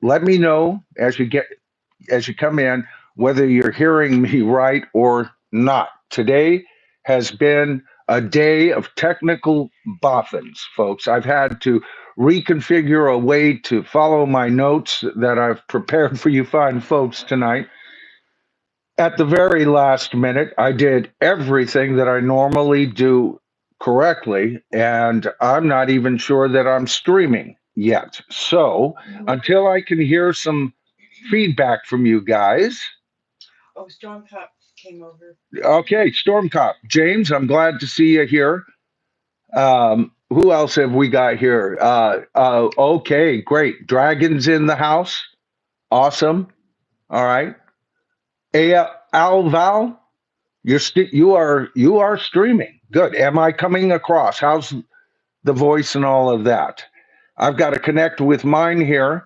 Let me know as you come in whether you're hearing me right or not. Today has been a day of technical boffins, folks. I've had to reconfigure a way to follow my notes that I've prepared for you fine folks tonight. At the very last minute, I did everything that I normally do correctly, and I'm not even sure that I'm streaming yet. So until I can hear some feedback from you guys. Oh, Storm Cop came over. Okay, Storm Cop. James, I'm glad to see you here. Who else have we got here? Okay, great. Dragons in the house. Awesome. All right. Alval, you are streaming. Good. Am I coming across? How's the voice and all of that? I've got to connect with mine here.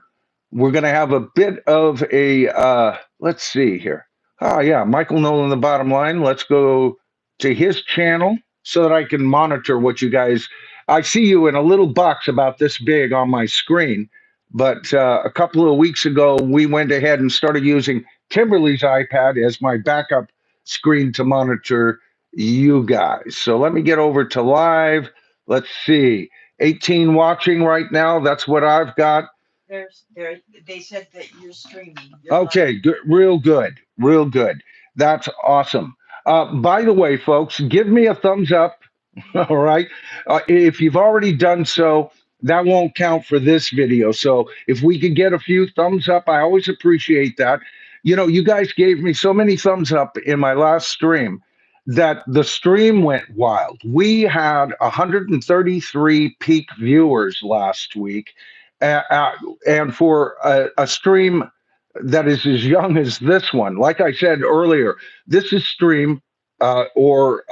We're going to have a bit of a let's see here. Oh yeah, Michael Noland, the bottom line. Let's go to his channel so that I can monitor what you guys. I see you in a little box about this big on my screen, but a couple of weeks ago we went ahead and started using Kimberly's iPad as my backup screen to monitor you guys. So let me get over to live. Let's see. 18 watching right now. That's what I've got. They said that you're streaming. Okay, good, real good, real good. That's awesome. By the way, folks, give me a thumbs up. All right. If you've already done so, that won't count for this video. So if we could get a few thumbs up, I always appreciate that. You know, you guys gave me so many thumbs up in my last stream that the stream went wild. We had 133 peak viewers last week. And for a stream that is as young as this one, like I said earlier, this is stream or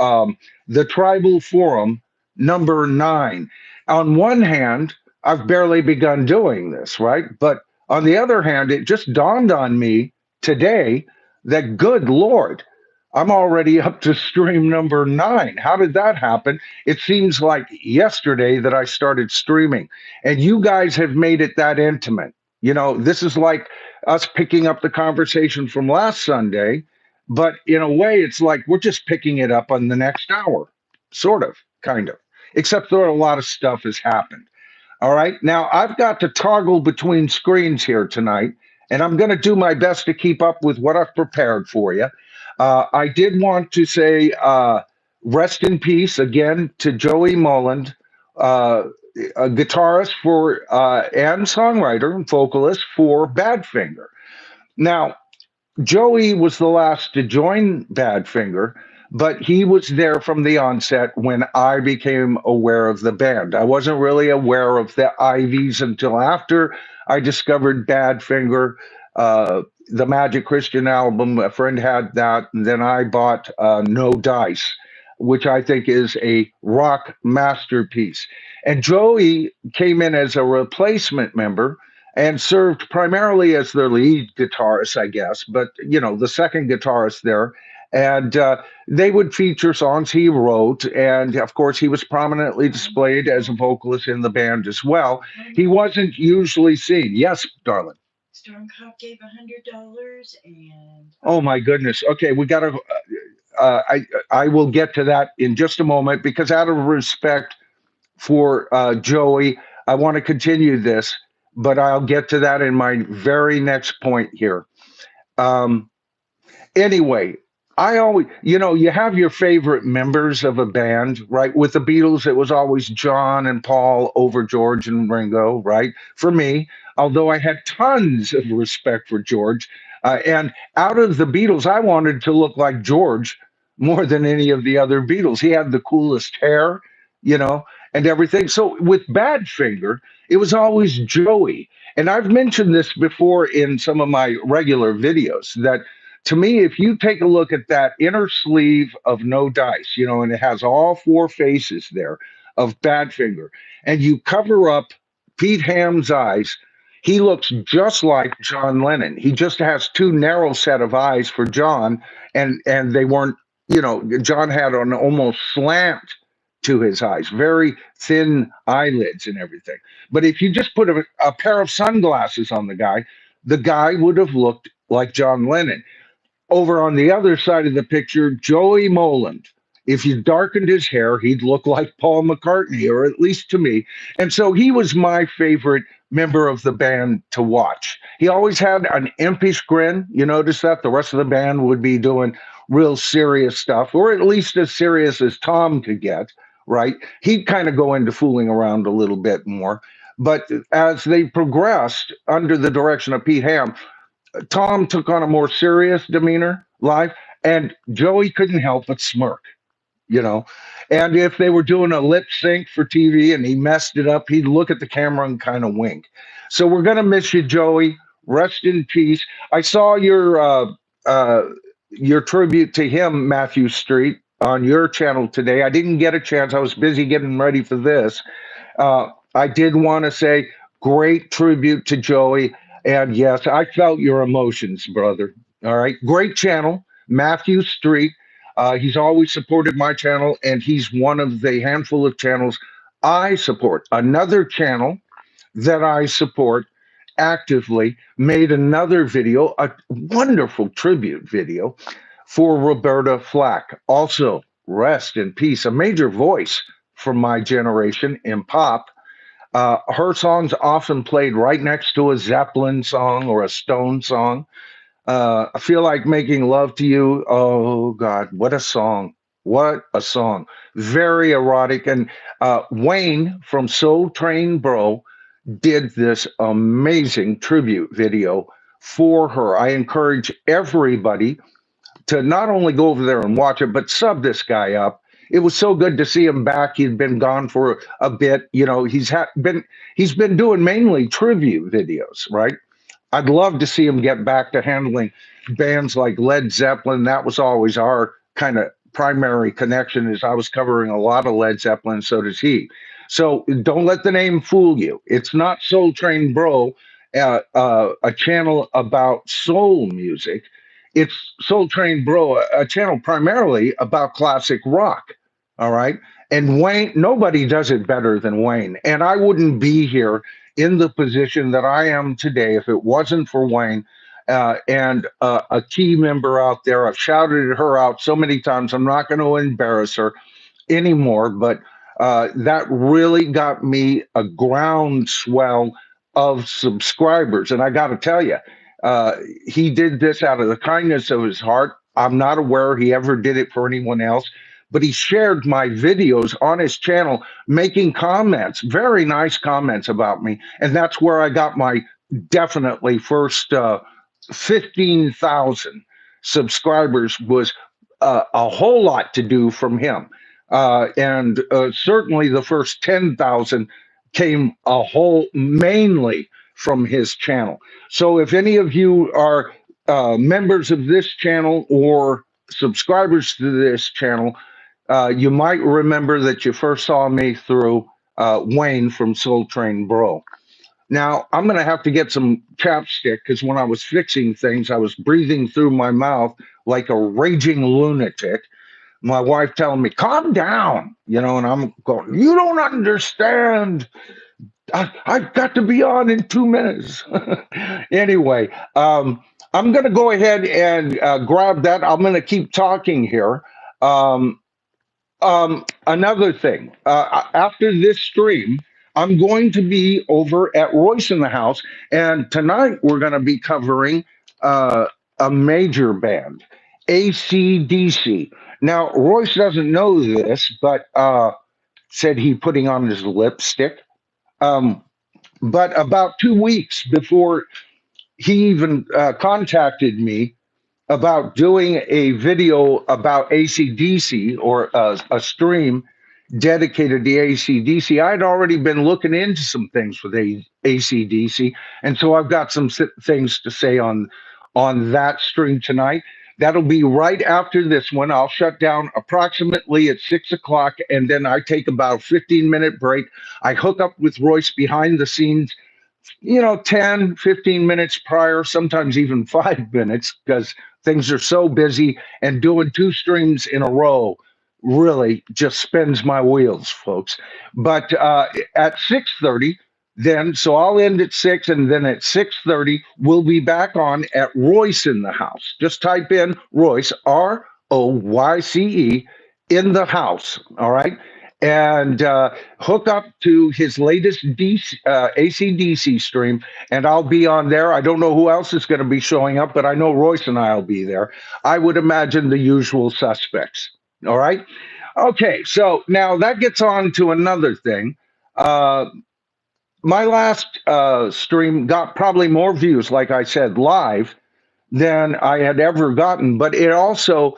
the Tribal Forum number 9. On one hand, I've barely begun doing this, right? But on the other hand, it just dawned on me today that good Lord, I'm already up to stream number 9. How did that happen? It seems like yesterday that I started streaming, and you guys have made it that intimate. You know, this is like us picking up the conversation from last Sunday, but in a way, it's like we're just picking it up on the next hour, sort of, kind of, except there a lot of stuff has happened. All right. Now I've got to toggle between screens here tonight, and I'm going to do my best to keep up with what I've prepared for you. I did want to say rest in peace again to Joey Molland, uh, a guitarist for and songwriter and vocalist for Badfinger. Now, Joey was the last to join Badfinger, but he was there from the onset when I became aware of the band. I wasn't really aware of the Ivies until after I discovered Badfinger, the Magic Christian album. A friend had that, and then I bought No Dice, which I think is a rock masterpiece. And Joey came in as a replacement member and served primarily as their lead guitarist, I guess, but you know, the second guitarist there. And they would feature songs he wrote, and of course, he was prominently displayed as a vocalist in the band as well. He wasn't usually seen. Yes, darling. Storm Cop gave $100, and oh my goodness. Okay, we got to. I will get to that in just a moment because out of respect for Joey, I want to continue this, but I'll get to that in my very next point here. Um, anyway, I always, you know, you have your favorite members of a band, right? With the Beatles, it was always John and Paul over George and Ringo, right? For me, although I had tons of respect for George. And out of the Beatles, I wanted to look like George more than any of the other Beatles. He had the coolest hair, you know, and everything. So with Badfinger, it was always Joey. And I've mentioned this before in some of my regular videos that to me, if you take a look at that inner sleeve of No Dice, you know, and it has all 4 faces there of Badfinger, and you cover up Pete Ham's eyes, he looks just like John Lennon. He just has two narrow set of eyes for John, and they weren't, you know, John had an almost slant to his eyes, very thin eyelids and everything. But if you just put a pair of sunglasses on the guy would have looked like John Lennon. Over on the other side of the picture, Joey Molland. If you darkened his hair, he'd look like Paul McCartney, or at least to me. And so he was my favorite member of the band to watch. He always had an impish grin. You notice that the rest of the band would be doing real serious stuff, or at least as serious as Tom could get, right? He'd kind of go into fooling around a little bit more. But as they progressed under the direction of Pete Ham, Tom took on a more serious demeanor live, and Joey couldn't help but smirk, you know. And if they were doing a lip sync for TV and he messed it up, he'd look at the camera and kind of wink. So we're gonna miss you, Joey. Rest in peace. I saw your tribute to him, Matthew Street, on your channel today. I didn't get a chance. I was busy getting ready for this. I did want to say great tribute to Joey. And yes, I felt your emotions, brother. All right. Great channel, Matthew Street. He's always supported my channel, and he's one of the handful of channels I support. Another channel that I support actively made another video, a wonderful tribute video for Roberta Flack. Also, rest in peace, a major voice from my generation in pop. Her songs often played right next to a Zeppelin song or a Stone song. I feel like making love to you. Oh God, what a song! What a song! Very erotic. And Wayne from Soul Train Bro did this amazing tribute video for her. I encourage everybody to not only go over there and watch it, but sub this guy up. It was so good to see him back. He'd been gone for a bit. You know, he's been doing mainly tribute videos, right? I'd love to see him get back to handling bands like Led Zeppelin. That was always our kind of primary connection. Is I was covering a lot of Led Zeppelin, so does he. So don't let the name fool you. It's not Soul Train Bro, a channel about soul music. It's Soul Train Bro, a channel primarily about classic rock. All right. And Wayne, nobody does it better than Wayne. And I wouldn't be here in the position that I am today if it wasn't for Wayne and a key member out there. I've shouted her out so many times. I'm not going to embarrass her anymore, but that really got me a groundswell of subscribers. And I got to tell you, he did this out of the kindness of his heart. I'm not aware he ever did it for anyone else, but he shared my videos on his channel, making comments, very nice comments about me. And that's where I got my definitely first 15,000 subscribers was a whole lot to do from him. And certainly the first 10,000 came a whole mainly from his channel. So if any of you are members of this channel or subscribers to this channel, you might remember that you first saw me through Wayne from Soul Train Bro. Now, I'm going to have to get some chapstick because when I was fixing things, I was breathing through my mouth like a raging lunatic. My wife telling me, calm down, you know, and I'm going, you don't understand. I've got to be on in 2 minutes. Anyway, I'm going to go ahead and grab that. I'm going to keep talking here. Another thing, after this stream, I'm going to be over at Royce in the House, and tonight we're going to be covering a major band, AC/DC. Now, Royce doesn't know this, but said he putting on his lipstick. But about 2 weeks before he even contacted me about doing a video about AC/DC or a stream dedicated to AC/DC, I'd already been looking into some things with AC/DC, and so I've got some things to say on that stream tonight. That'll be right after this one. I'll shut down approximately at 6 o'clock, and then I take about a 15-minute break. I hook up with Royce behind the scenes, 10, 15 minutes prior, sometimes even 5 minutes, because things are so busy, and doing 2 streams in a row really just spins my wheels, folks. But at 6:30, then so I'll end at 6, and then at 6:30 we'll be back on at Royce in the house. Just type in Royce, Royce, in the house. All right. And hook up to his latest AC/DC stream, and I'll be on there. I don't know who else is going to be showing up, but I know Royce and I'll be there. I would imagine the usual suspects. All right. Okay. So now that gets on to another thing. Uh, my last stream got probably more views, like I said, live than I had ever gotten, but it also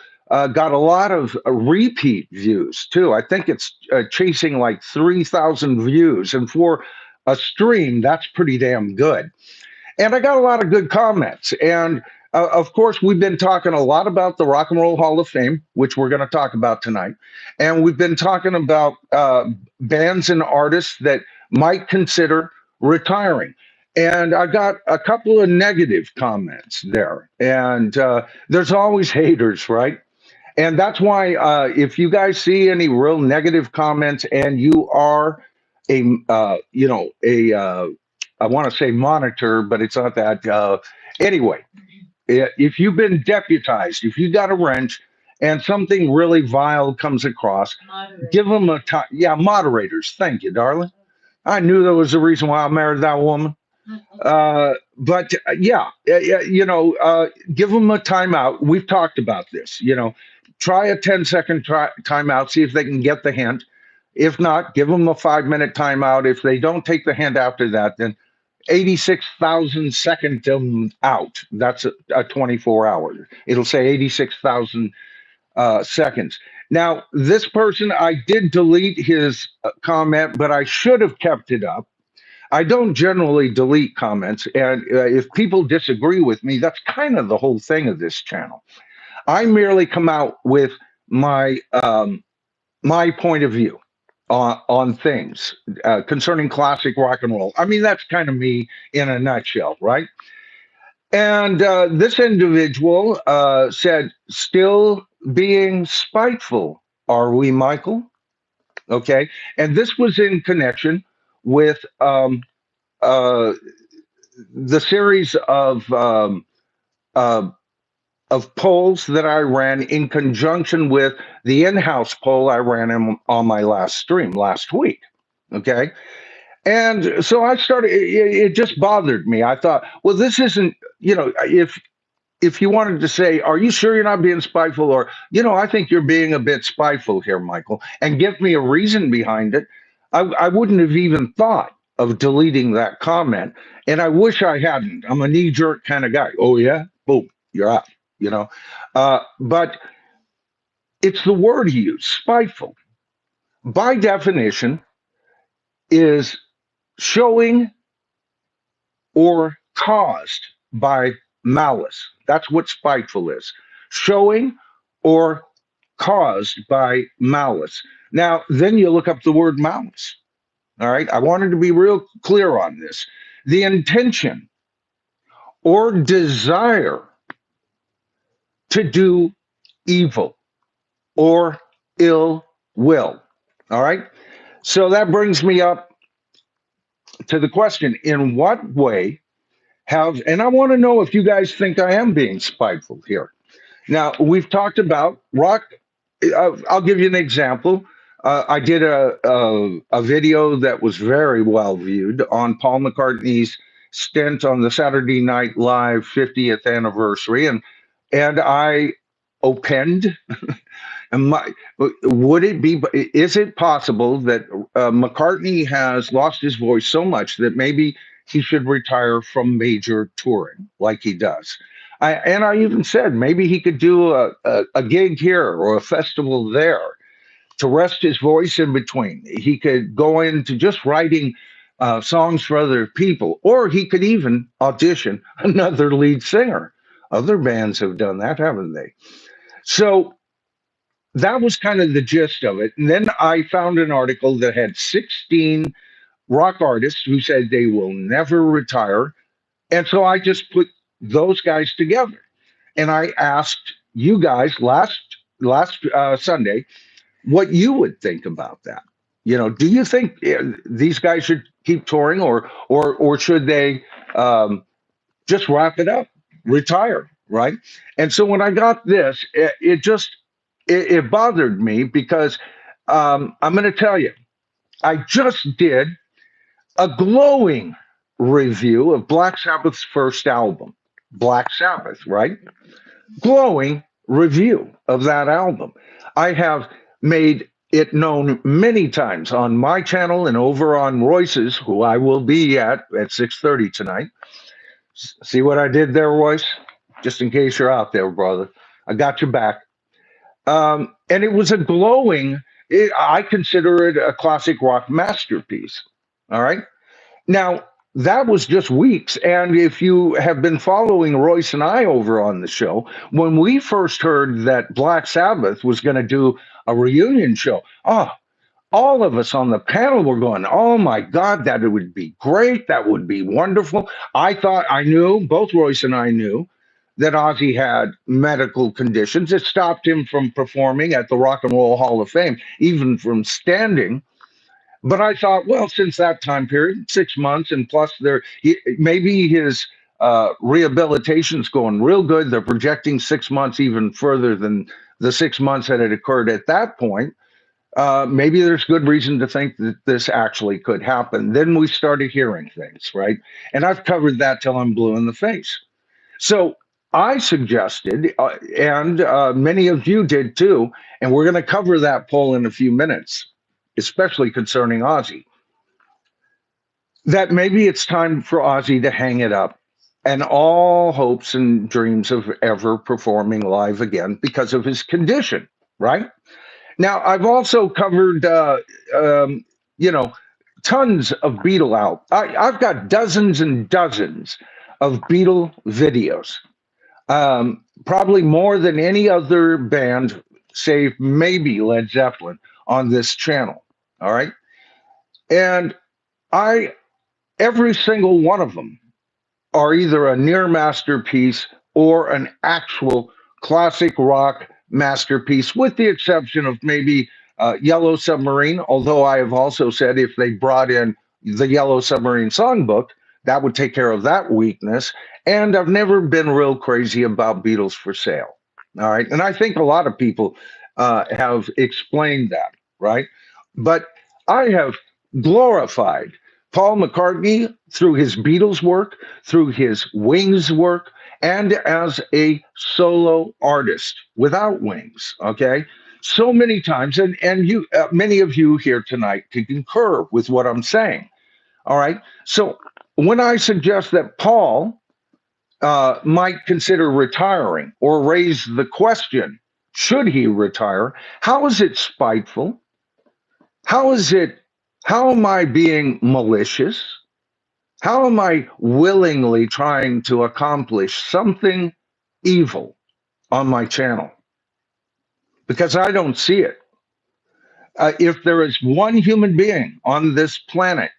got a lot of repeat views too. I think it's chasing like 3,000 views. And for a stream, that's pretty damn good. And I got a lot of good comments. And of course, we've been talking a lot about the Rock and Roll Hall of Fame, which we're going to talk about tonight. And we've been talking about bands and artists that might consider retiring. And I got a couple of negative comments there. And there's always haters, right? And that's why if you guys see any real negative comments and you are a I want to say monitor, but it's not that. Anyway, if you've been deputized, if you got a wrench and something really vile comes across, give them a time. Yeah, moderators. Thank you, darling. I knew there was a reason why I married that woman. But give them a timeout. We've talked about this. Try a 10-second timeout, see if they can get the hint. If not, give them a 5-minute timeout. If they don't take the hint after that, then 86,000 seconds out. That's a 24-hour. It'll say 86,000 seconds. Now, this person, I did delete his comment, but I should have kept it up. I don't generally delete comments, and if people disagree with me, that's kind of the whole thing of this channel. I merely come out with my my point of view on things concerning classic rock and roll. I mean, that's kind of me in a nutshell, right? And this individual said, "Still being spiteful, are we, Michael?" Okay, and this was in connection with uh, the series uh, of polls that I ran in conjunction with the in-house poll I ran on my last stream last week. Okay, and so I started. It just bothered me. I thought, well, this isn't. If you wanted to say, are you sure you're not being spiteful? Or, I think you're being a bit spiteful here, Michael, and give me a reason behind it. I wouldn't have even thought of deleting that comment. And I wish I hadn't. I'm a knee jerk kind of guy. Oh, yeah? Boom, you're out, But it's the word he used, spiteful. By definition, is showing or caused by malice. That's what spiteful is. Showing or caused by malice. Now, then you look up the word malice. All right. I wanted to be real clear on this. The intention or desire to do evil or ill will. All right. So that brings me up to the question, in what way and I want to know if you guys think I am being spiteful here. Now, we've talked about rock. I'll give you an example. I did a video that was very well viewed on Paul McCartney's stint on the Saturday Night Live 50th anniversary, and I opined. And is it possible that McCartney has lost his voice so much that maybe he should retire from major touring like he does? And I even said maybe he could do a gig here or a festival there to rest his voice in between. He could go into just writing songs for other people, or he could even audition another lead singer. Other bands have done that, haven't they? So that was kind of the gist of it. And then I found an article that had 16 rock artists who said they will never retire. And so I just put those guys together. And I asked you guys last Sunday, what you would think about that. Do you think these guys should keep touring, or should they just wrap it up, retire, right? And so when I got this, it bothered me because I'm going to tell you, I just did a glowing review of Black Sabbath's first album, Black Sabbath, right? Glowing review of that album. I have made it known many times on my channel and over on Royce's, who I will be at 6:30 tonight. See what I did there, Royce? Just in case you're out there, brother. I got your back. And it was a glowing, I consider it a classic rock masterpiece. All right. Now, that was just weeks. And if you have been following Royce and I over on the show, when we first heard that Black Sabbath was going to do a reunion show, all of us on the panel were going, oh my God, that it would be great. That would be wonderful. I knew, both Royce and I knew, that Ozzy had medical conditions that stopped him from performing at the Rock and Roll Hall of Fame, even from standing. But I thought, well, since that time period, 6 months, and plus maybe his rehabilitation's going real good. They're projecting 6 months even further than the 6 months that had occurred at that point. Maybe there's good reason to think that this actually could happen. Then we started hearing things, right? And I've covered that till I'm blue in the face. So I suggested, and many of you did too, and we're going to cover that poll in a few minutes, especially concerning Ozzy, that maybe it's time for Ozzy to hang it up and all hopes and dreams of ever performing live again because of his condition, right? Now, I've also covered, tons of Beatle out. I've got dozens and dozens of Beatle videos, probably more than any other band, save maybe Led Zeppelin, on this channel. All right, and every single one of them are either a near masterpiece or an actual classic rock masterpiece, with the exception of maybe Yellow Submarine. Although I have also said if they brought in the Yellow Submarine songbook, that would take care of that weakness. And I've never been real crazy about Beatles for Sale. All right. And I think a lot of people have explained that, right? But I have glorified Paul McCartney through his Beatles work, through his Wings work, and as a solo artist without Wings. Okay, so many times, and you, many of you here tonight, can concur with what I'm saying. All right, so when I suggest that Paul might consider retiring or raise the question, should he retire? How is it spiteful? How is it? How am I being malicious? How am I willingly trying to accomplish something evil on my channel? Because I don't see it. If there is one human being on this planet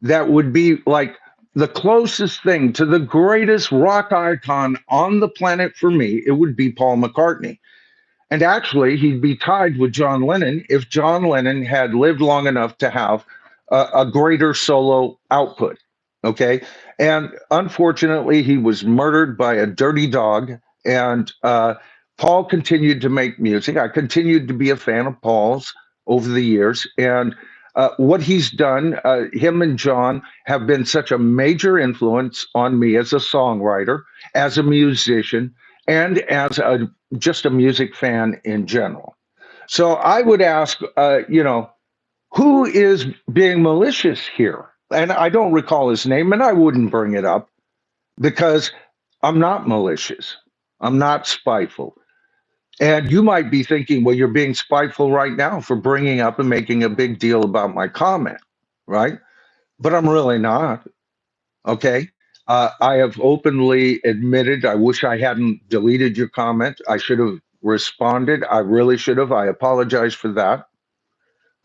that would be like the closest thing to the greatest rock icon on the planet for me, it would be Paul McCartney. And actually, he'd be tied with John Lennon if John Lennon had lived long enough to have a greater solo output. Okay. And unfortunately, he was murdered by a dirty dog. And Paul continued to make music. I continued to be a fan of Paul's over the years. And what he's done, him and John have been such a major influence on me as a songwriter, as a musician, and as just a music fan in general. So I would ask, who is being malicious here? And I don't recall his name, and I wouldn't bring it up because I'm not malicious. I'm not spiteful. And you might be thinking, well, you're being spiteful right now for bringing up and making a big deal about my comment, right? But I'm really not. Okay. I have openly admitted, I wish I hadn't deleted your comment. I should have responded. I really should have. I apologize for that.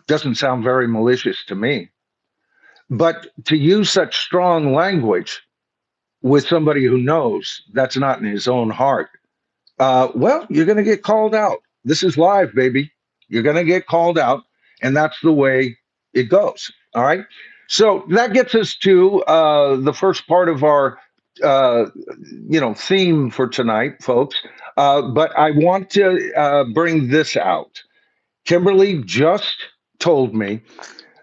Doesn't sound very malicious to me. But to use such strong language with somebody who knows that's not in his own heart, well, you're going to get called out. This is live, baby. You're going to get called out, and that's the way it goes. All right. So that gets us to the first part of our, uh, theme for tonight, folks. But I want to bring this out. Kimberly just told me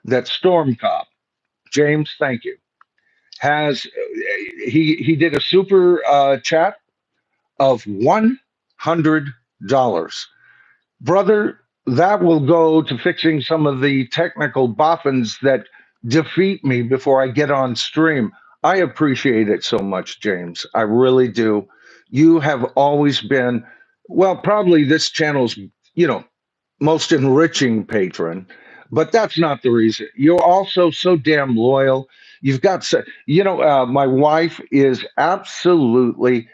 that Storm Cop, James, thank you, has he did a super chat of $100. Brother, that will go to fixing some of the technical boffins that defeat me before I get on stream. I appreciate it so much, James. I really do. You have always been, well, probably this channel's, you know, most enriching patron, but that's not the reason. You're also so damn loyal. You've got, my wife is absolutely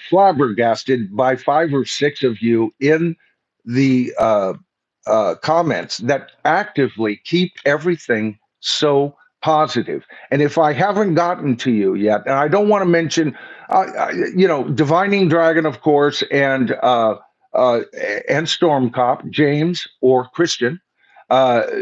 flabbergasted by 5 or 6 of you in the comments that actively keep everything so positive. And if I haven't gotten to you yet, and I don't want to mention, Divining Dragon, of course, uh, and Storm Cop, James or Christian.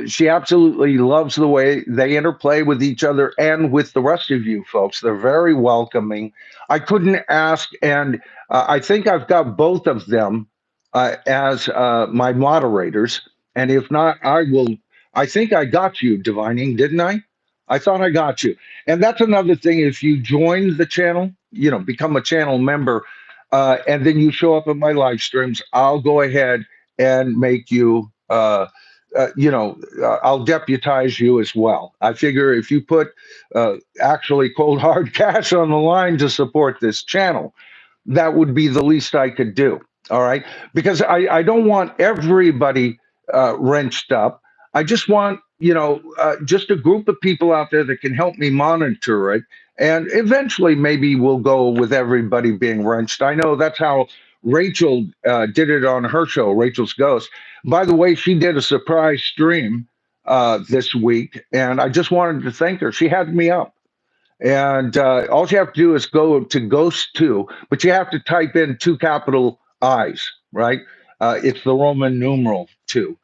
She absolutely loves the way they interplay with each other and with the rest of you folks. They're very welcoming. I couldn't ask, and I think I've got both of them as my moderators. And if not, I will. I think I got you, Divining, didn't I? I thought I got you. And that's another thing. If you join the channel, become a channel member, and then you show up at my live streams, I'll go ahead and make you, I'll deputize you as well. I figure if you put actually cold hard cash on the line to support this channel, that would be the least I could do. All right. Because I don't want everybody wrenched up. I just want, just a group of people out there that can help me monitor it. And eventually, maybe we'll go with everybody being wrenched. I know that's how Rachel did it on her show, Rachel's Ghost. By the way, she did a surprise stream this week, and I just wanted to thank her. She had me up. And all you have to do is go to Ghost 2, but you have to type in 2 capital I's, right? It's the Roman numeral 2.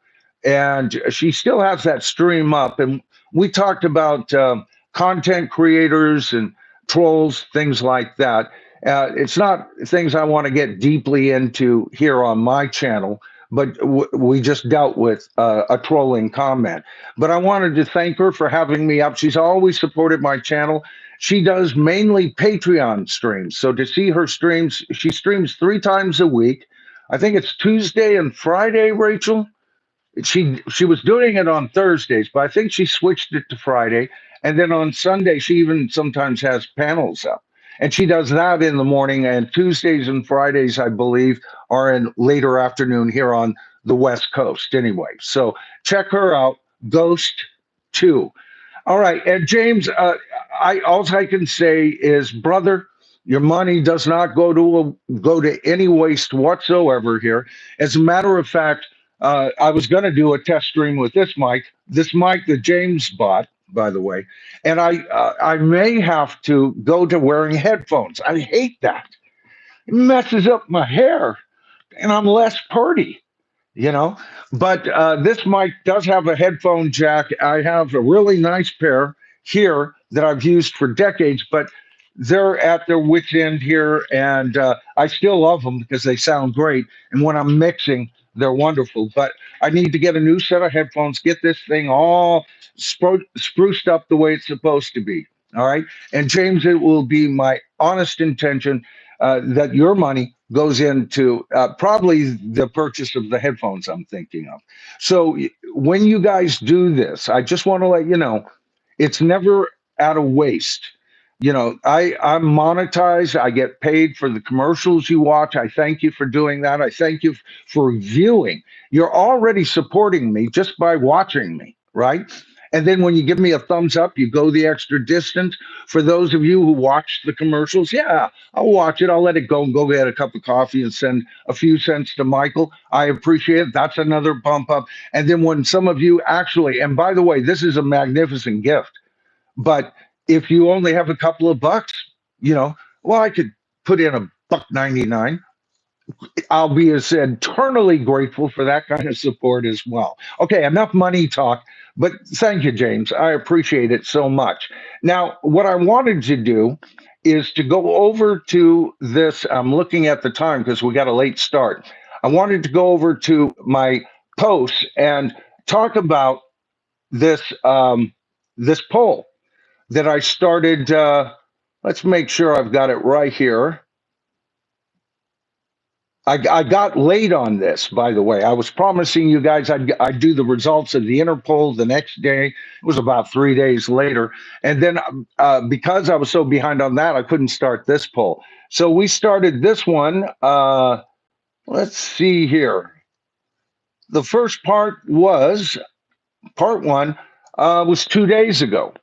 And she still has that stream up. And we talked about content creators and trolls, things like that. It's not things I want to get deeply into here on my channel, but we just dealt with a trolling comment. But I wanted to thank her for having me up. She's always supported my channel. She does mainly Patreon streams. So to see her streams, she streams 3 times a week. I think it's Tuesday and Friday, Rachel. She was doing it on Thursdays, but I think she switched it to Friday. And then on Sunday, she even sometimes has panels up. And she does that in the morning. And Tuesdays and Fridays, I believe, are in later afternoon here on the West Coast anyway. So check her out, Ghost 2. All right, and James, all I can say is, brother, your money does not go to any waste whatsoever here. As a matter of fact, I was going to do a test stream with this mic that James bought, by the way, and I may have to go to wearing headphones. I hate that. It messes up my hair, and I'm less purdy you know. But this mic does have a headphone jack. I have a really nice pair here that I've used for decades, but they're at their wits' end here, and I still love them because they sound great. And when I'm mixing, they're wonderful. But I need to get a new set of headphones, get this thing all spruced up the way it's supposed to be. All right. And James, it will be my honest intention that your money goes into probably the purchase of the headphones I'm thinking of. So when you guys do this, I just want to let you know it's never out of waste. I'm monetized. I get paid for the commercials you watch. I thank you for doing that. I thank you for viewing. You're already supporting me just by watching me, right? And then when you give me a thumbs up, you go the extra distance. For those of you who watch the commercials, yeah, I'll watch it. I'll let it go and go get a cup of coffee and send a few cents to Michael. I appreciate it. That's another bump up. And then when some of you actually, and by the way, this is a magnificent gift, but if you only have a couple of bucks, well, I could put in $1.99 I'll be as eternally grateful for that kind of support as well. Okay, enough money talk, but thank you, James. I appreciate it so much. Now, what I wanted to do is to go over to this. I'm looking at the time because we got a late start. I wanted to go over to my posts and talk about this poll that I started. Let's make sure I've got it right here. I got late on this, by the way. I was promising you guys I'd do the results of the Interpol the next day. It was about 3 days later. And then because I was so behind on that, I couldn't start this poll. So we started this one. Let's see here. The first part one, was 2 days ago.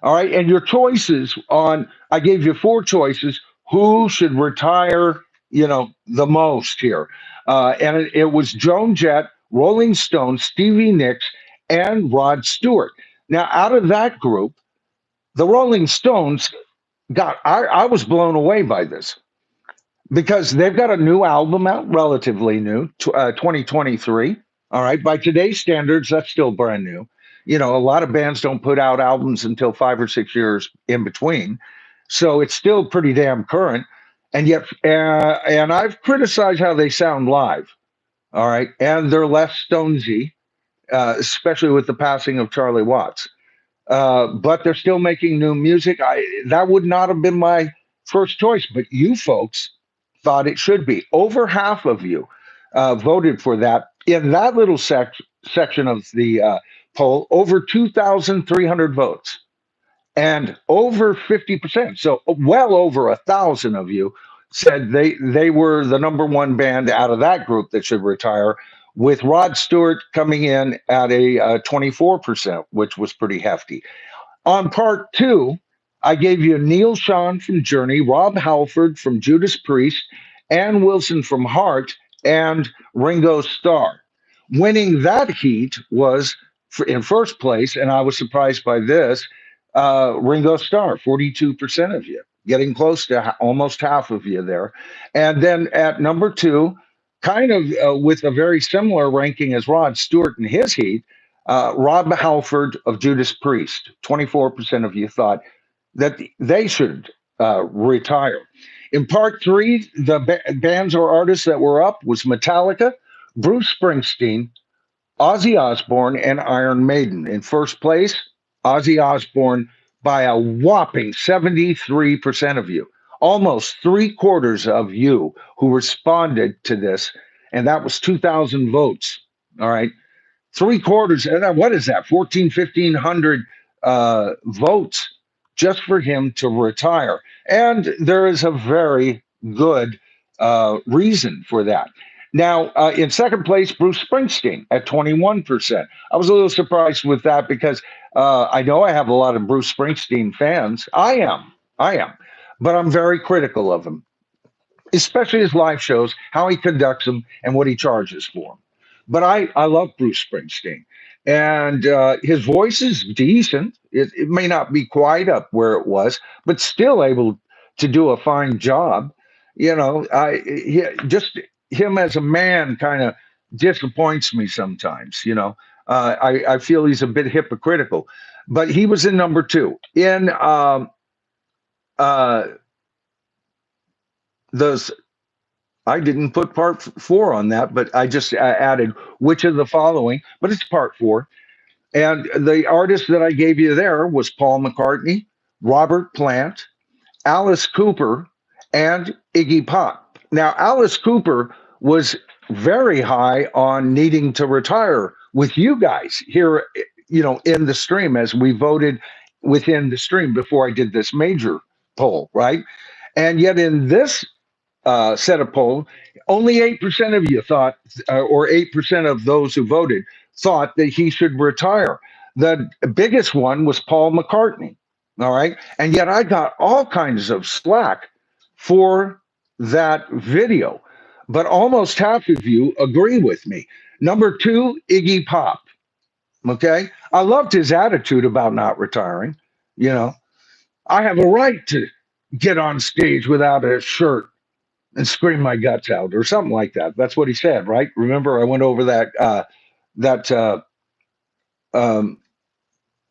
All right. And your choices I gave you four choices. Who should retire, the most here? And it was Joan Jett, Rolling Stone, Stevie Nicks, and Rod Stewart. Now, out of that group, the Rolling Stones I was blown away by this because they've got a new album out, relatively new, 2023. All right. By today's standards, that's still brand new. A lot of bands don't put out albums until 5 or 6 years in between. So it's still pretty damn current. And yet, and I've criticized how they sound live. All right. And they're less Stonesy, especially with the passing of Charlie Watts. But they're still making new music. That would not have been my first choice, but you folks thought it should be. Over half of you voted for that in that little section of the poll. Over 2,300 votes, and over 50%. So well over 1,000 of you said they were the number one band out of that group that should retire, with Rod Stewart coming in at a 24%, which was pretty hefty. On part two, I gave you Neil Schon from Journey, Rob Halford from Judas Priest, Ann Wilson from Heart, and Ringo Starr. Winning that heat was in first place, and I was surprised by this, Ringo Starr, 42% of you, getting close to almost half of you there. And then at number two, kind of with a very similar ranking as Rod Stewart in his heat, Rob Halford of Judas Priest. 24% of you thought that they should retire. In part three, the bands or artists that were up was Metallica, Bruce Springsteen, Ozzy Osbourne, and Iron Maiden. In first place, Ozzy Osbourne by a whopping 73% of you. Almost three quarters of you who responded to this, and that was 2,000 votes. All right. Three quarters, and what is that? 1,500 votes just for him to retire. And there is a very good reason for that. Now, in second place, Bruce Springsteen at 21%. I was a little surprised with that because I know I have a lot of Bruce Springsteen fans. I am, but I'm very critical of him, especially his live shows, how he conducts them, and what he charges for them. But I love Bruce Springsteen, and his voice is decent. It may not be quite up where it was, but still able to do a fine job. Just him as a man kind of disappoints me sometimes. I feel he's a bit hypocritical, but he was in number two in those. I didn't put part four on that, but I just added which of the following, but it's part four. And the artist that I gave you there was Paul McCartney, Robert Plant, Alice Cooper, and Iggy Pop. Now, Alice Cooper was very high on needing to retire with you guys here, in the stream as we voted within the stream before I did this major poll, right? And yet in this set of poll, only 8% of you thought, or 8% of those who voted thought that he should retire. The biggest one was Paul McCartney. All right. And yet I got all kinds of slack for that video, but almost half of you agree with me. Number two, Iggy Pop. Okay. I loved his attitude about not retiring. I have a right to get on stage without a shirt and scream my guts out or something like that. That's what he said, right? Remember, I went over that um,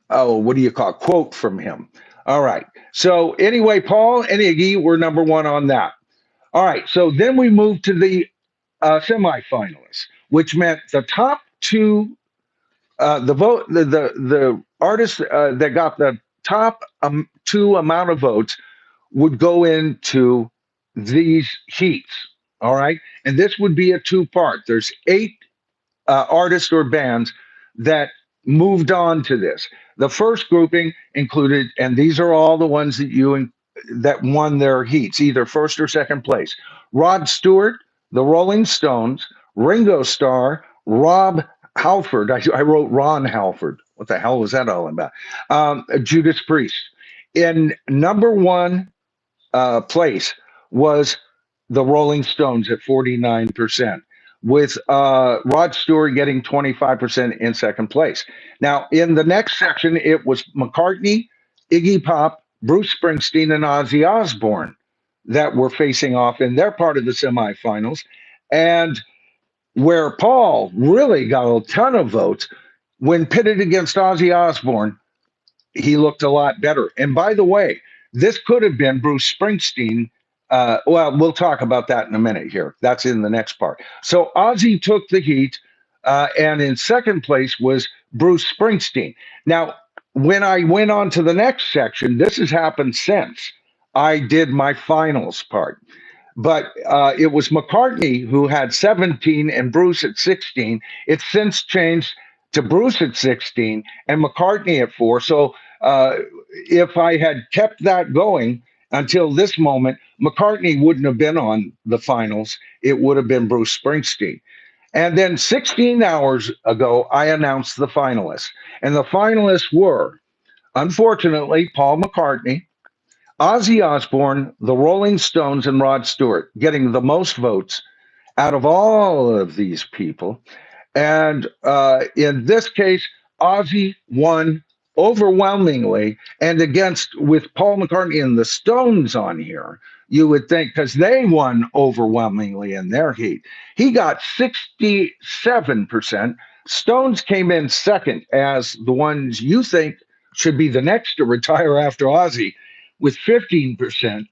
oh, what do you call it? Quote from him. All right. So anyway, Paul and Iggy were number one on that. All right. So then we moved to the semifinalists, which meant the top two, the artists that got the top two amount of votes would go into these heats. All right. And this would be a two part. There's eight artists or bands that moved on to this. The first grouping included, and these are all the ones that won their heats, either first or second place: Rod Stewart, the Rolling Stones, Ringo Starr, Rob Halford. I wrote Ron Halford. What the hell was that all about? Judas Priest. In number one place was the Rolling Stones at 49%, with Rod Stewart getting 25% in second place. Now, in the next section, it was McCartney, Iggy Pop, Bruce Springsteen, and Ozzy Osbourne that were facing off in their part of the semifinals. And where Paul really got a ton of votes, when pitted against Ozzy Osbourne, he looked a lot better. And by the way, this could have been Bruce Springsteen. Well, we'll talk about that in a minute here. That's in the next part. So Ozzy took the heat, and in second place was Bruce Springsteen. Now, when I went on to the next section, this has happened since I did my finals part. But it was McCartney who had 17 and Bruce at 16. It's since changed to Bruce at 16 and McCartney at 4. So if I had kept that going until this moment, McCartney wouldn't have been on the finals. It would have been Bruce Springsteen. And then 16 hours ago, I announced the finalists. And the finalists were, unfortunately, Paul McCartney, Ozzy Osbourne, the Rolling Stones, and Rod Stewart, getting the most votes out of all of these people. And in this case, Ozzy won overwhelmingly. And against, with Paul McCartney and the Stones on here, you would think, because they won overwhelmingly in their heat. He got 67%. Stones came in second as the ones you think should be the next to retire after Ozzy with 15%.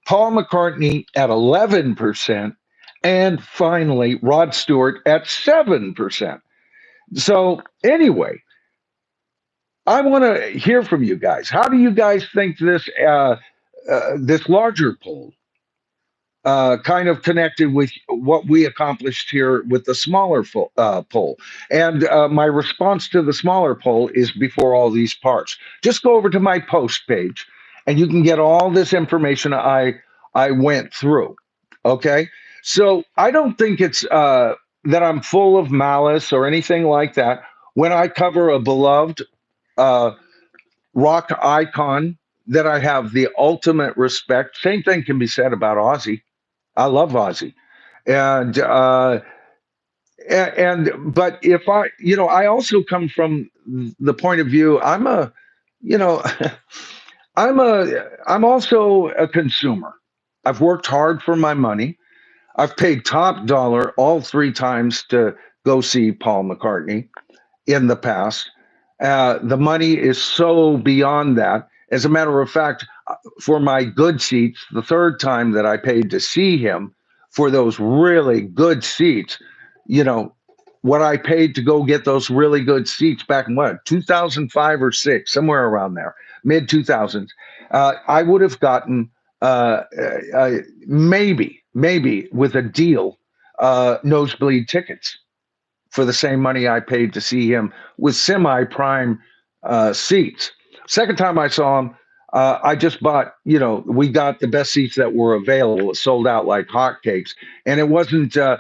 Paul McCartney at 11%, and finally Rod Stewart at 7%. So anyway, I want to hear from you guys. How do you guys think this larger poll kind of connected with what we accomplished here with the smaller poll? And my response to the smaller poll is before all these parts. Just go over to my post page, and you can get all this information I went through. Okay, so I don't think it's that I'm full of malice or anything like that when I cover a beloved uh, rock icon that I have the ultimate respect. Same thing can be said about Ozzy. I love Ozzy, and but if I also come from the point of view. You know, I'm also a consumer. I've worked hard for my money. I've paid top dollar all three times to go see Paul McCartney in the past. The money is so beyond that. As a matter of fact, for my good seats, the third time that I paid to see him for those really good seats, you know, what I paid to go get those really good seats back in what, 2005 or six, somewhere around there, mid 2000s, I would have gotten maybe with a deal, nosebleed tickets for the same money I paid to see him with semi-prime seats. Second time I saw him, I just bought. We got the best seats that were available. It sold out like hotcakes, and it wasn't as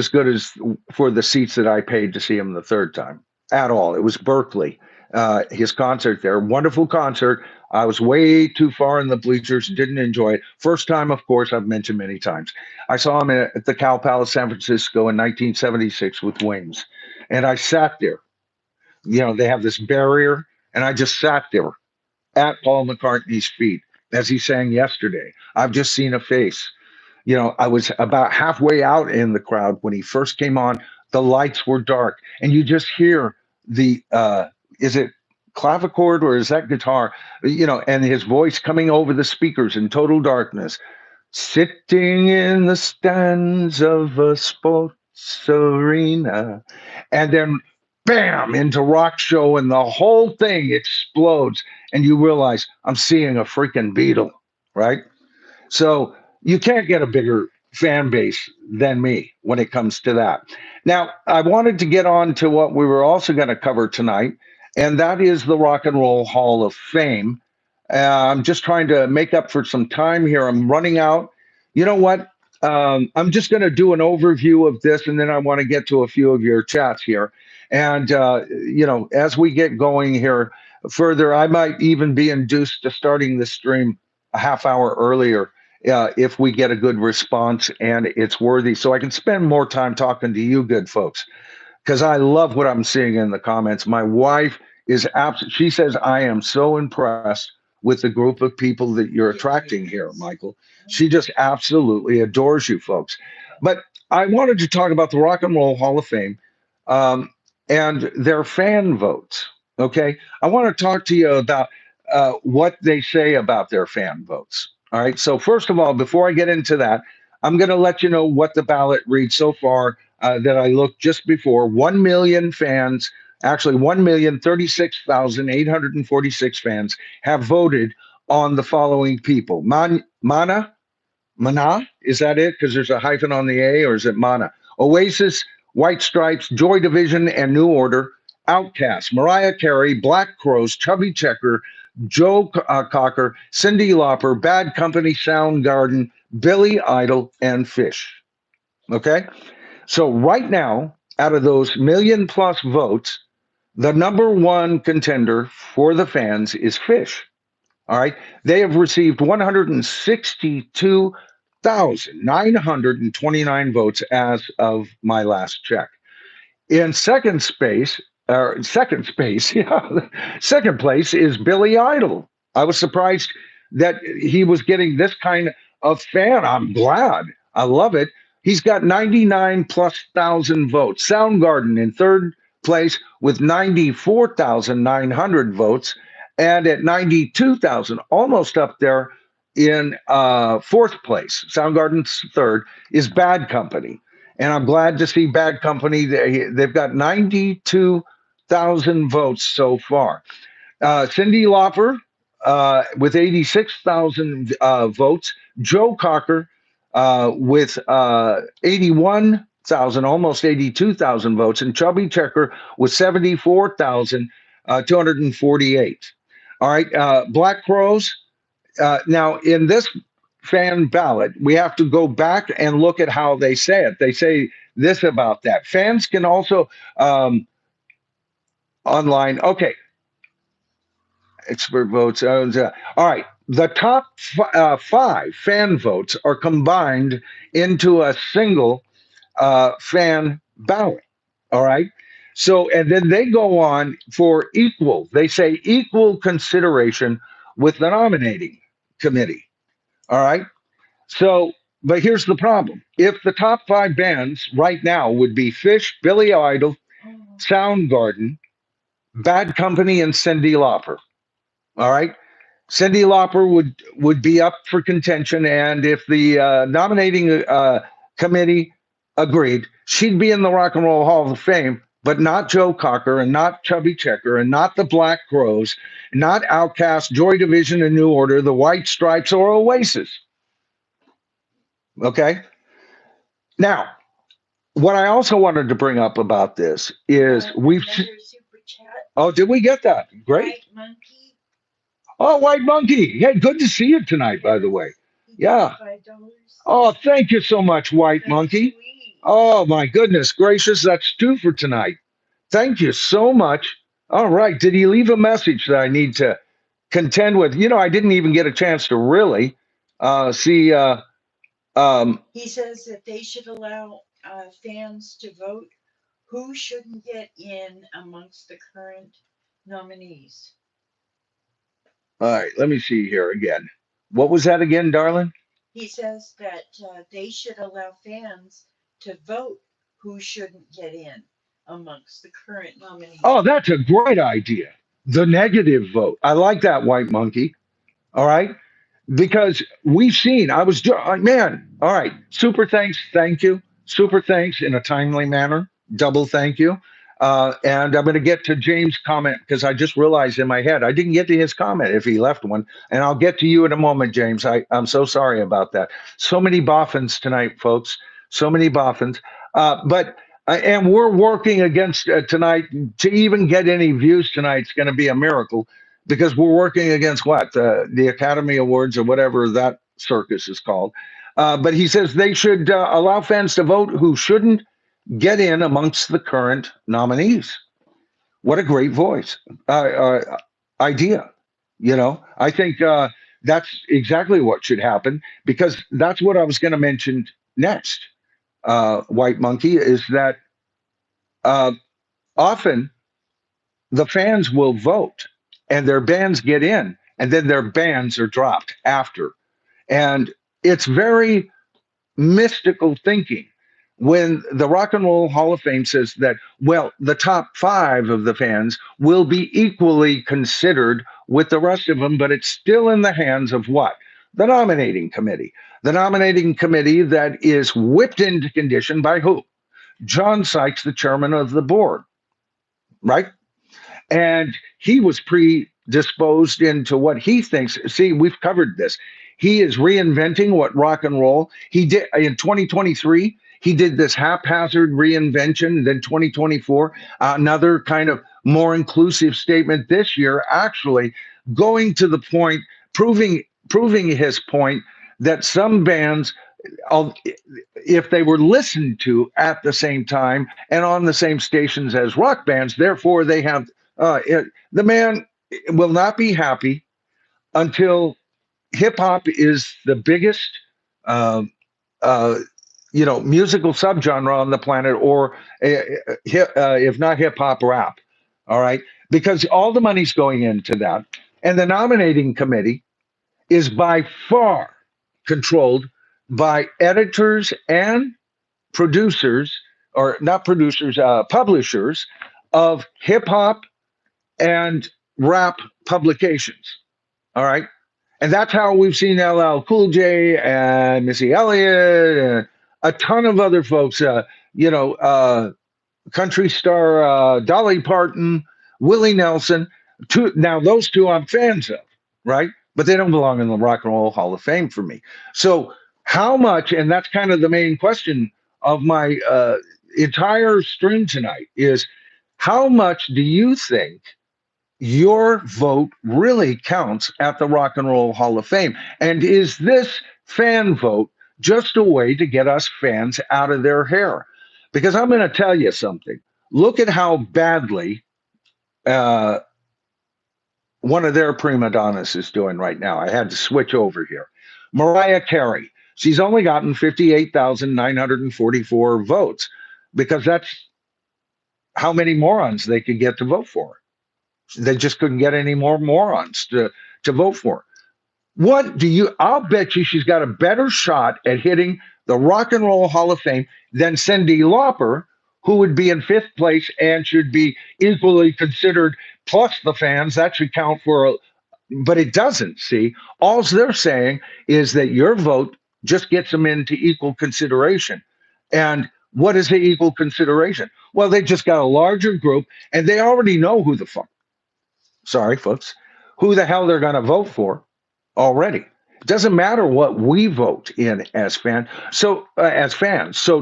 good as for the seats that I paid to see him the third time at all. It was Berkeley, his concert there. Wonderful concert. I was way too far in the bleachers, didn't enjoy it. First time, of course, I've mentioned many times. I saw him at the Cow Palace, San Francisco in 1976 with Wings. And I sat there. They have this barrier, and I just sat there at Paul McCartney's feet as he sang yesterday. I've just seen a face. I was about halfway out in the crowd when he first came on. The lights were dark, and you just hear the is it clavichord or is that guitar? And his voice coming over the speakers in total darkness. Sitting in the stands of a sports arena, and then bam into rock show, and the whole thing explodes, and you realize I'm seeing a freaking Beatle, right? So you can't get a bigger fan base than me when it comes to that. Now, I wanted to get on to what we were also going to cover tonight, and that is the Rock and Roll Hall of Fame. I'm just trying to make up for some time here. I'm running out. You know what? I'm just going to do an overview of this, and then I want to get to a few of your chats here. And, as we get going here further, I might even be induced to starting the stream a half hour earlier if we get a good response and it's worthy. So I can spend more time talking to you good folks because I love what I'm seeing in the comments. My wife is she says, I am so impressed with the group of people that you're attracting here, Michael. She just absolutely adores you folks. But I wanted to talk about the Rock and Roll Hall of Fame um, and their fan votes. Okay. I want to talk to you about what they say about their fan votes. All right. So, first of all, before I get into that, I'm going to let you know what the ballot reads so far that I looked just before. 1 million fans, actually 1,036,846 fans have voted on the following people. Mana, is that it? Because there's a hyphen on the A, or is it Mana? Oasis, White Stripes, Joy Division, and New Order. Outcast, Mariah Carey, Black Crows, Chubby Checker, Joe Cocker, Cyndi Lauper, Bad Company, Soundgarden, Billy Idol, and Fish. Okay? So right now, out of those million plus votes, the number one contender for the fans is Fish. All right. They have received 162,929 votes as of my last check. In second space, yeah, second place is Billy Idol. I was surprised that he was getting this kind of fan. I'm glad. I love it. He's got 99 plus thousand votes. Soundgarden in third place with 94,900 votes. And at 92,000, almost up there in fourth place, Soundgarden's third, is Bad Company. And I'm glad to see Bad Company. They've got 92,000 votes so far. Cyndi Lauper with 86,000 votes. Joe Cocker with 81,000, almost 82,000 votes. And Chubby Checker with 74,248. All right. Black Crows. Now, in this fan ballot, we have to go back and look at how they say it. They say this about that. Fans can also online. Okay, expert votes. All right. The top five fan votes are combined into a single fan ballot. All right. So, and then they go on for equal, they say equal consideration with the nominating committee. All right. So, but here's the problem. If the top five bands right now would be Fish, Billy Idol, Soundgarden, Bad Company, and Cyndi Lauper. All right. Cyndi Lauper would be up for contention, and if the nominating committee agreed, she'd be in the Rock and Roll Hall of Fame, but not Joe Cocker and not Chubby Checker and not the Black Crows, not Outcast, Joy Division, and New Order, the White Stripes, or Oasis. Okay. Now, what I also wanted to bring up about this is Oh, did we get that? Great. Oh, White Monkey. Hey, good to see you tonight, by the way. Yeah. Oh, thank you so much, White Monkey. Oh, my goodness gracious. That's two for tonight. Thank you so much. All right. Did he leave a message that I need to contend with? I didn't even get a chance to really see. He says that they should allow fans to vote who shouldn't get in amongst the current nominees. All right. Let me see here again. What was that again, darling? He says that they should allow fans to vote who shouldn't get in amongst the current nominees. Oh, that's a great idea. The negative vote. I like that, White Monkey. All right. Because we've seen, man, all right, super thanks, thank you, super thanks in a timely manner, double thank you. And I'm going to get to James' comment because I just realized in my head I didn't get to his comment if he left one. And I'll get to you in a moment, James. I'm so sorry about that. So many boffins tonight, folks. So many boffins. And we're working against tonight to even get any views tonight. It's going to be a miracle because we're working against what the Academy Awards or whatever that circus is called. But he says they should allow fans to vote who shouldn't get in amongst the current nominees. What a great voice idea! I think that's exactly what should happen because that's what I was going to mention next. White Monkey is that uh, often the fans will vote and their bands get in and then their bands are dropped after. And it's very mystical thinking when the Rock and Roll Hall of Fame says that, well, the top five of the fans will be equally considered with the rest of them, but it's still in the hands of what? The nominating committee. The nominating committee that is whipped into condition by who? John Sykes, the chairman of the board, right? And he was predisposed into what he thinks. See, we've covered this. He is reinventing what rock and roll. He did in 2023. He did this haphazard reinvention. Then 2024, another kind of more inclusive statement. This year, actually going to the point, proving his point that some bands, if they were listened to at the same time and on the same stations as rock bands, therefore they have the man will not be happy until hip hop is the biggest, uh, uh, musical subgenre on the planet, or if not hip hop, rap. All right, because all the money's going into that, and the nominating committee is by far controlled by editors and producers, or not producers, publishers of hip hop and rap publications. All right. And that's how we've seen LL Cool J and Missy Elliott and a ton of other folks, country star Dolly Parton, Willie Nelson. Now, those two I'm fans of, right? But they don't belong in the Rock and Roll Hall of Fame for me. So, how much, and that's kind of the main question of my entire stream tonight, is how much do you think your vote really counts at the Rock and Roll Hall of Fame? And is this fan vote just a way to get us fans out of their hair? Because I'm going to tell you something. Look at how badly uh, one of their prima donnas is doing right now. I had to switch over here. Mariah Carey. She's only gotten 58,944 votes because that's how many morons they could get to vote for her. They just couldn't get any more morons to vote for. What do you? I'll bet you she's got a better shot at hitting the Rock and Roll Hall of Fame than Cyndi Lauper, who would be in fifth place and should be equally considered. Plus the fans that should count for, but it doesn't. See, all they're saying is that your vote just gets them into equal consideration. And what is the equal consideration? Well, they just got a larger group, and they already know who the fuck, sorry, folks, who the hell they're going to vote for already. It doesn't matter what we vote in as fans. So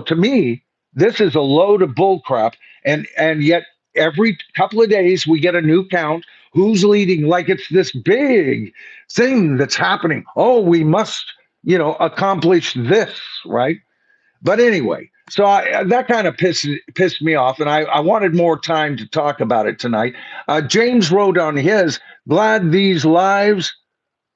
to me, this is a load of bullcrap, and yet every couple of days we get a new count. Who's leading? Like it's this big thing that's happening. Oh, we must, accomplish this, right? But anyway, so that kind of pissed me off, and I wanted more time to talk about it tonight. James wrote on his, glad these lives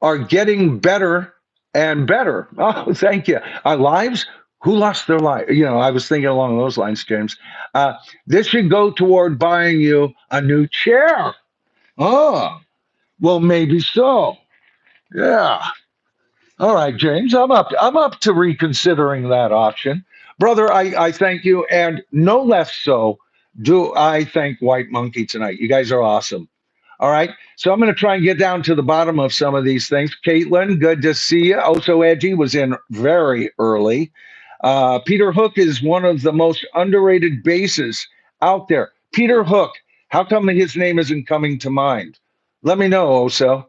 are getting better and better. Oh, thank you. Our lives? Who lost their life? I was thinking along those lines, James. Uh, this should go toward buying you a new chair. Oh, well, maybe so. Yeah. All right, James, I'm up to reconsidering that option. Brother, I thank you. And no less so do I thank White Monkey tonight. You guys are awesome. All right. So I'm going to try and get down to the bottom of some of these things. Caitlin, good to see you. Oh, so Edgy was in very early. Peter Hook is one of the most underrated bases out there. Peter Hook, how come his name isn't coming to mind? Let me know, Oso.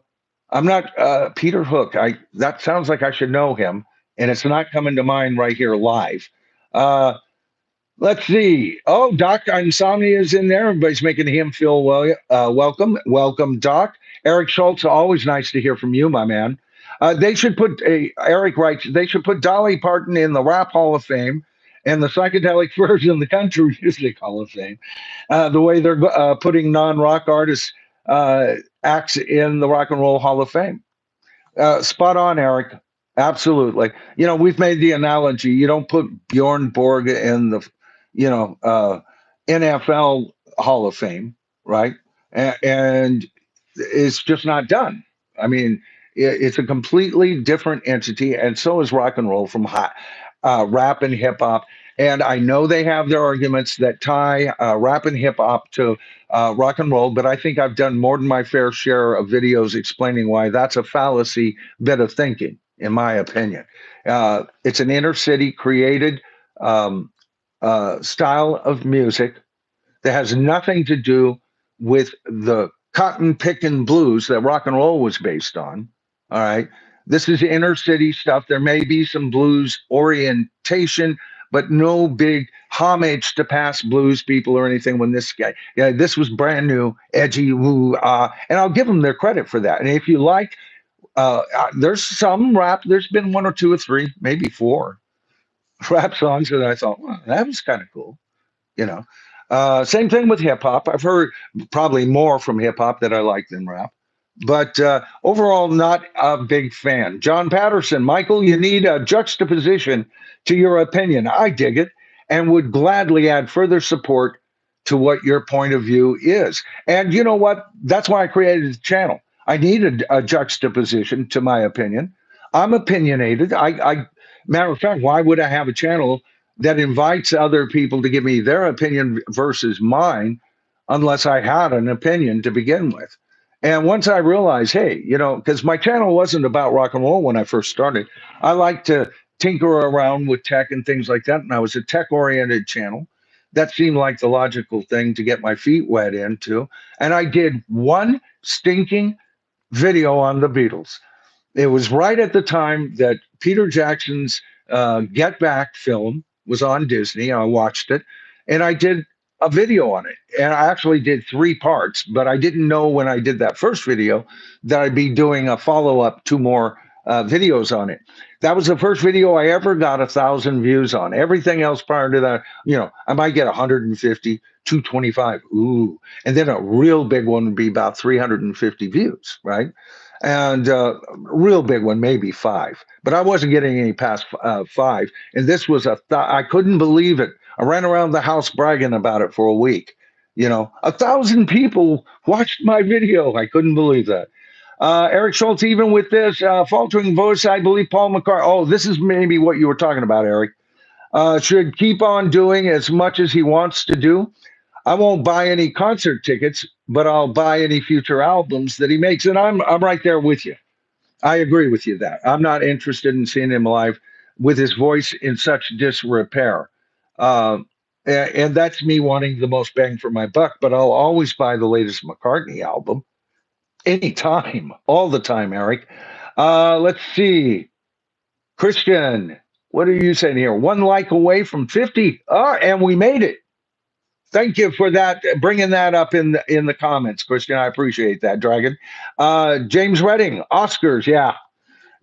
I'm not Peter Hook. I that sounds like I should know him, and it's not coming to mind right here live. Uh, Let's see. Oh, Doc Insomnia is in there. Everybody's making him feel welcome. Welcome, Doc. Eric Schultz, always nice to hear from you, my man. They should put Eric writes. They should put Dolly Parton in the Rap Hall of Fame and the psychedelic version in the Country Music Hall of Fame. The way they're putting non-rock artists acts in the Rock and Roll Hall of Fame. Spot on, Eric. Absolutely. You know, we've made the analogy. You don't put Bjorn Borg in the, you know, NFL Hall of Fame, right? And it's just not done. I mean, it's a completely different entity, and so is rock and roll from rap and hip hop. And I know they have their arguments that tie rap and hip hop to rock and roll, but I think I've done more than my fair share of videos explaining why that's a fallacy bit of thinking, in my opinion. It's an inner city created um, style of music that has nothing to do with the cotton picking blues that rock and roll was based on. All right. This is inner city stuff. There may be some blues orientation, but no big homage to past blues people or anything. When this guy, yeah, this was brand new, edgy, woo, and I'll give them their credit for that. And if you like, there's some rap. There's been one or two or three, maybe four rap songs that I thought, well, that was kind of cool, you know. Same thing with hip hop. I've heard probably more from hip hop that I like than rap, but overall, not a big fan. John Patterson, Michael, you need a juxtaposition to your opinion. I dig it and would gladly add further support to what your point of view is. And you know what? That's why I created the channel. I needed a juxtaposition to my opinion. I'm opinionated. Matter of fact, why would I have a channel that invites other people to give me their opinion versus mine unless I had an opinion to begin with? And once I realized, hey, you know, because my channel wasn't about rock and roll when I first started, I like to tinker around with tech and things like that. And I was a tech oriented channel. That seemed like the logical thing to get my feet wet into. And I did one stinking video on the Beatles. It was right at the time that Peter Jackson's Get Back film was on Disney. I watched it and I did a video on it. And I actually did three parts, but I didn't know when I did that first video that I'd be doing a follow up, two more videos on it. That was the first video I ever got 1,000 views on. Everything else prior to that, you know, I might get 150, 225. Ooh. And then a real big one would be about 350 views, right? And real big one, maybe five. But I wasn't getting any past five. And this was I couldn't believe it. I ran around the house bragging about it for a week. You know, 1,000 people watched my video. I couldn't believe that. Eric Schultz, even with this faltering voice, I believe Paul McCartney. Oh, this is maybe what you were talking about, Eric. Should keep on doing as much as he wants to do. I won't buy any concert tickets, but I'll buy any future albums that he makes. And I'm right there with you. I agree with you that I'm not interested in seeing him live with his voice in such disrepair. Uh, and that's me wanting the most bang for my buck, but I'll always buy the latest McCartney album anytime, all the time, Eric. Let's see. Christian, what are you saying here? One like away from 50. Oh, and we made it. Thank you for that, bringing that up in the comments, Christian. I appreciate that, Dragon. James Redding, Oscars, yeah.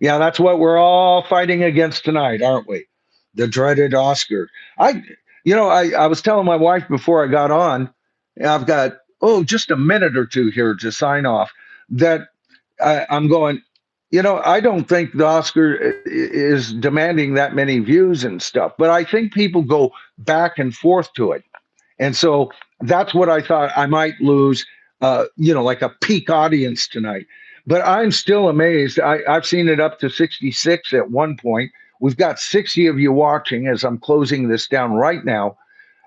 Yeah, that's what we're all fighting against tonight, aren't we? The dreaded Oscar. I was telling my wife before I got on, I've got, just a minute or two here to sign off, that I'm going, I don't think the Oscar is demanding that many views and stuff, but I think people go back and forth to it. And so that's what I thought I might lose, like a peak audience tonight. but I'm still amazed. I've seen it up to 66 at one point. We've got 60 of you watching as I'm closing this down right now.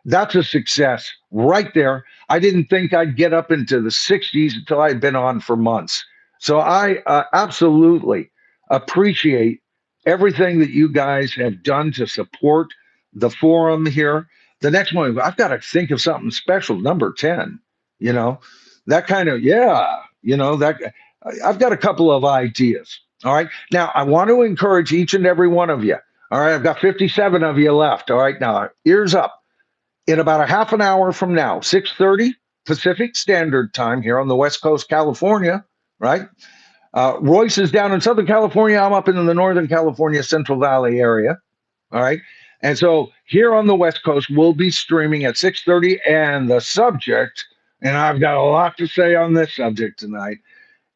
That's a success right there. I didn't think I'd get up into the 60s until I'd been on for months. So I absolutely appreciate everything that you guys have done to support the forum here. The next one, I've got to think of something special. Number 10, you know, that kind of, yeah, that I've got a couple of ideas. All right. Now, I want to encourage each and every one of you. All right. I've got 57 of you left. All right. Now, ears up. In about a half an hour from now, 6:30 Pacific Standard Time here on the West Coast, California, right? Royce is down in Southern California. I'm up in the Northern California Central Valley area. All right. And so here on the West Coast, we'll be streaming at 6:30. And the subject, and I've got a lot to say on this subject tonight,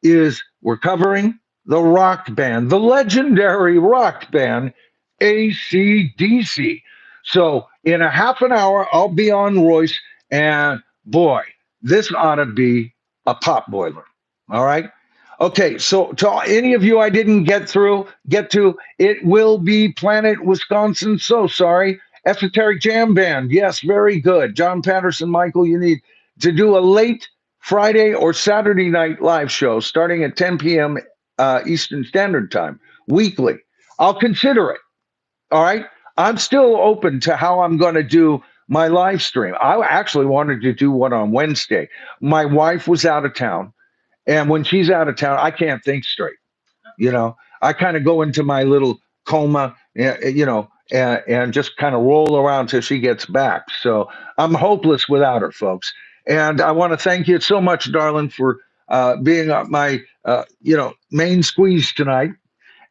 is we're covering the rock band, the legendary rock band, AC/DC. So in a half an hour, I'll be on Royce, and boy, this ought to be a pop boiler. All right. Okay, so to any of you I didn't get to, it will be Planet Wisconsin. So sorry. Esoteric Jam Band. Yes, very good. John Patterson, Michael, you need to do a late Friday or Saturday night live show starting at 10 p.m. Eastern Standard Time weekly. I'll consider it. All right. I'm still open to how I'm going to do my live stream. I actually wanted to do one on Wednesday. My wife was out of town. And when she's out of town, I can't think straight. I kind of go into my little coma, and just kind of roll around till she gets back. So I'm hopeless without her, folks. And I want to thank you so much, darling, for being my, main squeeze tonight.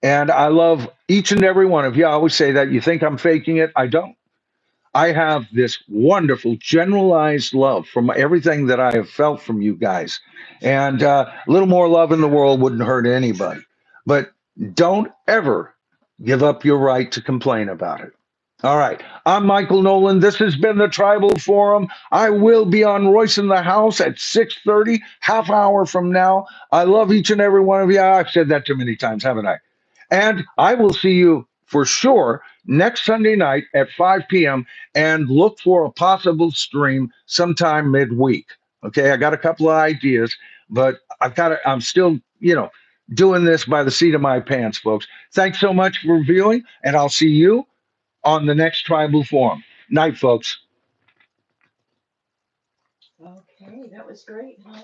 And I love each and every one of you. I always say that you think I'm faking it. I don't. I have this wonderful generalized love from everything that I have felt from you guys. And a little more love in the world wouldn't hurt anybody. But don't ever give up your right to complain about it. All right. I'm Michael Noland. This has been the Tribal Forum. I will be on Royce in the House at 6:30, half hour from now. I love each and every one of you. I've said that too many times, haven't I? And I will see you for sure next Sunday night at 5 p.m. and look for a possible stream sometime midweek. Okay, I got a couple of ideas, but I'm still, doing this by the seat of my pants, folks. Thanks so much for viewing, and I'll see you on the next Tribal Forum. Night, folks. Okay, that was great, huh?